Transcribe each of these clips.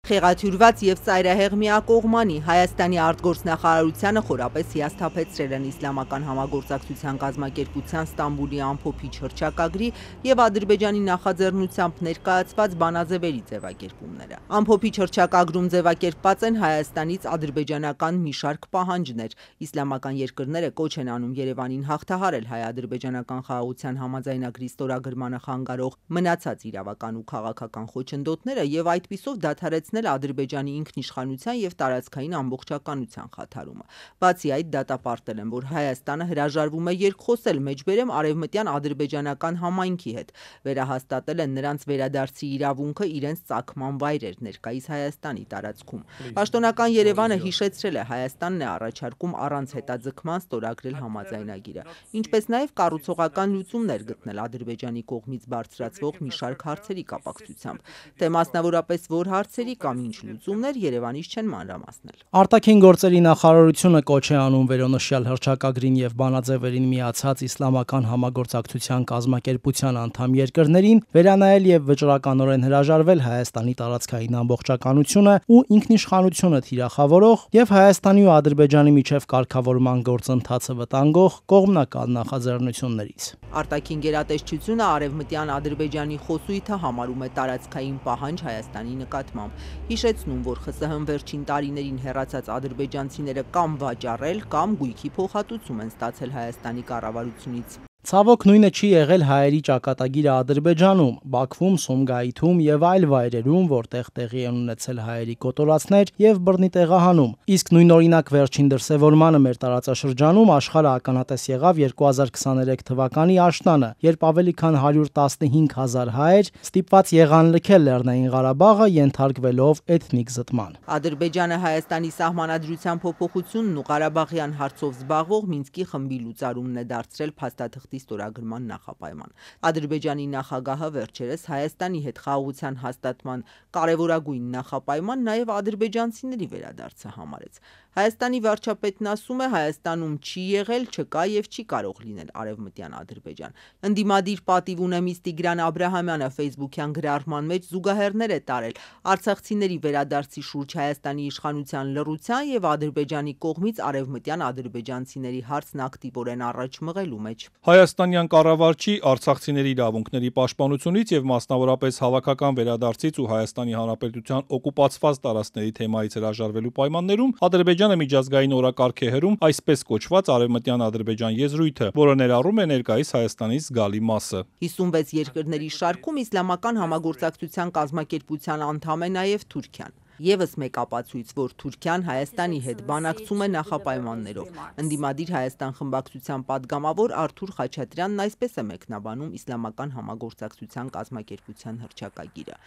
Խեղաթյուրված եւ ծայրահեղ միակողմանի Հայաստանի արտգործնախարարությանը խորապես հիասթափեցրել են Իսլամական համագործակցության կազմակերպության Ստամբուլի ամփոփիչ հռչակագրի եւ Ադրբեջանի նախաձեռնությամբ ներկայացված բանաձևերի ձևակերպումները։ Ամփոփիչ հռչակագրում ձևակերպված են Հայաստանից ադրբեջանական մի շարք պահանջներ։ Իսլամական երկրները կոչ են անում Երևանին հաղթահարել հայ-ադրբեջանական խաղաղության համաձայնագրի ստորագրմանը խանգարող մնացած իրավական ու քաղաքական խոչընդոտները եւ այդպիսով դադարեցնել Ադրբեջանի ինքնիշխանության եւ տարածքային ամբողջականության խաթարումը։ Բացի այդ, դատապարտել են, որ Հայաստանը հրաժարվում է երկխոսել մեջբերեմ արևմտյան ադրբեջանական համայնքի հետ, վերահաստատել են նրանց վերադարձի իրավունքը իրենց ծագման վայրեր ներկայիս Հայաստանի տարածքում։ Պաշտոնական Երևանը հիշեցրել է, Հայաստանն է առաջարկում առանց հետաձգման ստորագրել համաձայնագիրը, ինչպես նաեւ կառուցողական լուծումներ գտնել Ադրբեջանի կողմից բարձրացվող մի շարք հարցերի կապակցությամբ, թե մասնավորապես որ հարցերի կամ ինչ լուծումներ Երևանից չեն մանրամասնել։ Արտաքին գործերի նախարարությունը կոչ է անում վերոնշյալ հռչակագրին եւ բանաձևերին միացած Իսլամական համագործակցության կազմակերպության անդամ երկրներին վերանայել եւ վճռականորեն հրաժարվել Հայաստանի տարածքային ամբողջականությունը ու ինքնիշխանությունը թիրախավորող եւ Հայաստանի ու Ադրբեջանի միջև կարգավորման գործընթացը վտանգող կողմնակալ նախաձեռնություններից։ Արտաքին գերատեսչությունը արևմտյան Ադրբեջանի խոսույթը համարում է տարածքային պահանջ Հայաստանի նկատմամբ, հիշեցնում, որ ԽՍՀՄ վերջին տարիներին հեռացած ադրբեջանցիները կամ վաճառել, կամ գույքի փոխհատուցում են ստացել Հայաստանի կառավարությունից։ Ցավոք նույնը չի եղել հայերի ճակատագիրը Ադրբեջանում, Բաքվում, Սումգայիթում եւ այլ վայրերում, որտեղ տեղի են ունեցել հայերի կոտորածներ եւ բռնի տեղահանում։ Իսկ նույնօրինակ վերջին դրսևորմանը մեր տարածաշրջանում աշխարհը ականատես եղավ 2023 թվականի աշնանը, երբ ավելի քան 115,000 հայեր ստիպված եղան լքել Լեռնային Ղարաբաղը, ենթարկվելով էթնիկ զտման։ Ադրբեջանը Հայաստանի սահմանադրության փոփոխությունն ու Ղարաբաղյան հարցով զբաղվող Մինսկի խմբի լուծարումն է դարձրել փաստաթղթի ստորագրման նախապայման։ Ադրբեջանի նախագահը վերջերս Հայաստանի հետ խաղաղության հաստատման կարևորագույն նախապայման նաև ադրբեջանցիների վերադարձը համարեց։ Հայաստանի վարչապետն ասում է, Հայաստանում չի եղել, չկա եւ չի կարող լինել արևմտյան Ադրբեջան։ Ընդդիմադիր պատիվ ունեմից Տիգրան Աբրահամյանը Facebook-յան գրառման մեջ զուգահեռներ է տարել արցախցիների վերադարձի շուրջ Հայաստանի իշխանության լռության եւ Ադրբեջանի կողմից արևմտյան ադրբեջանցիների հարցն ակտիվորեն առաջ մղելու մեջ։ Հայաստանյան կառավարչի արցախցիների իրավունքների պաշտպանությունից եւ մասնավորապես հավաքական վերադարձից ու Հայաստանի Հանրապետության օկուպացված տարածքների թեմայից հրաժարվելու պայմաններում Ադրբեջանը միջազգային օրակարգ է հրում այսպես կոչված արևմտյան Ադրբեջան եզրույթը, որը ներառում է ներկայիս Հայաստանից զգալի մասը։ 56 երկրների շարքում Իսլամական համագործակցության կազմակերպության անդամ է նաեւ Թուրքիան։ Եվս մեկ ապացույց, որ Թուրքիան Հայաստանի հետ բանակցում է նախապայմաններով։ Ընդդիմադիր Հայաստան խմբակցության падգամավոր Արթուր Խաչատրյանն այսպես է մեկնաբանում Իսլամական համագործակցության կազմակերպության հռչակագիրը։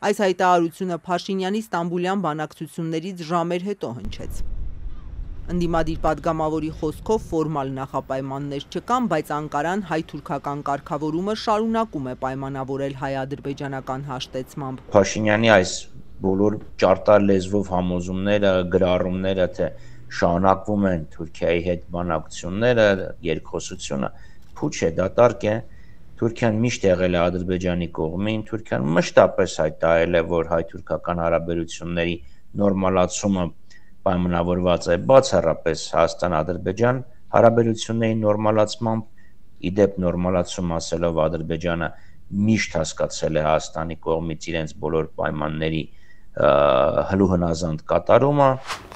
Այս հայտարարությունը Փաշինյանի Ստամբուլյան բանակցություններից ժամեր հետո հնչեց։ Ընդդիմադիր падգամավորի խոսքով ֆորմալ նախապայմաններ չկան, բայց Անկարան հայ-թուրքական կարգավորումը շարունակում է պայմանավորել հայ-ադրբեջանական հաշտեցմամբ։ Փաշինյանի այս բոլոր ճարտար լեզվով համոզումները, գրառումները, թե շարունակվում են Թուրքիայի հետ բանակցությունները, երկխոսությունը, փուչ է, դատարկ է։ Թուրքիան միշտ եղել է Ադրբեջանի կողմին, Թուրքիան մշտապես հայտարարել է, որ հայ-թուրքական հարաբերությունների նորմալացումը պայմանավորված է բացառապես Հայաստան-Ադրբեջան հարաբերությունների նորմալացմամբ, իդեպ նորմալացում ասելով Ադրբեջանը միշտ հասկացել է Հայաստանի կողմից իրենց բոլոր պայմանների հլուհնազանդ կատարումը։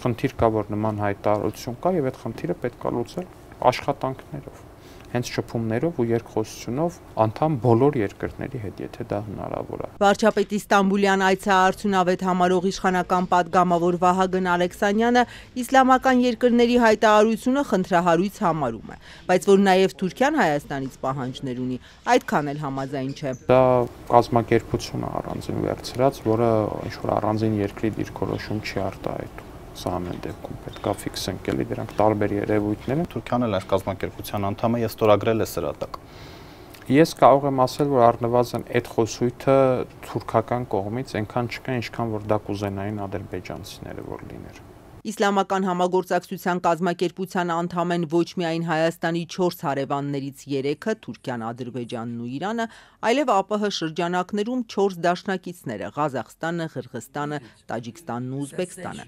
Խնդիր կա, որ նման հայտարարություն կա եւ այդ խնդիրը պետք է լուծել աշխատանքներով, հենց շփումներով ու երկխոսությունով անդամ բոլոր երկրների հետ, եթե դա հնարավոր է։ Վարչապետի Ստամբուլյան այցեարարությունավետ համարող իշխանական падգամավոր Վահագն Ալեքսանյանը իսլամական երկրների հայտարարությունը խնդրահարույց համարում է, բայց որ նաեւ Թուրքիան Հայաստանից պահանջներ ունի, այդքան էլ համաձայն չէ։ Դա կազմակերպություն է առանձին վերցրած, որը ինչ-որ առանձին երկրի դիրքորոշում չի արտահայտում։ Սա ամեն դեպքում պետք է ֆիքսենք էլի դրանք տարբեր երևույթներ են։ Թուրքիան էլ այս կազմակերպության անդամ է եւ ստորագրել է սրա տակ։ Ես կարող եմ ասել, որ առնվազն այդ խոսույթը թուրքական կողմից այնքան չկա, ինչքան որ դա կուզենային ադրբեջանցիները որ լիներ։ Իսլամական համագործակցության կազմակերպության անդամ են ոչ միայն Հայաստանի 4 հարևաններից 3-ը՝ Թուրքիան, Ադրբեջանն ու Իրանը, այլև ԱՊՀ շրջանակներում 4 դաշնակիցները՝ Ղազախստանը, Ղրղըզստանը, Տաջիկստանն ու Ուզբեկստանը։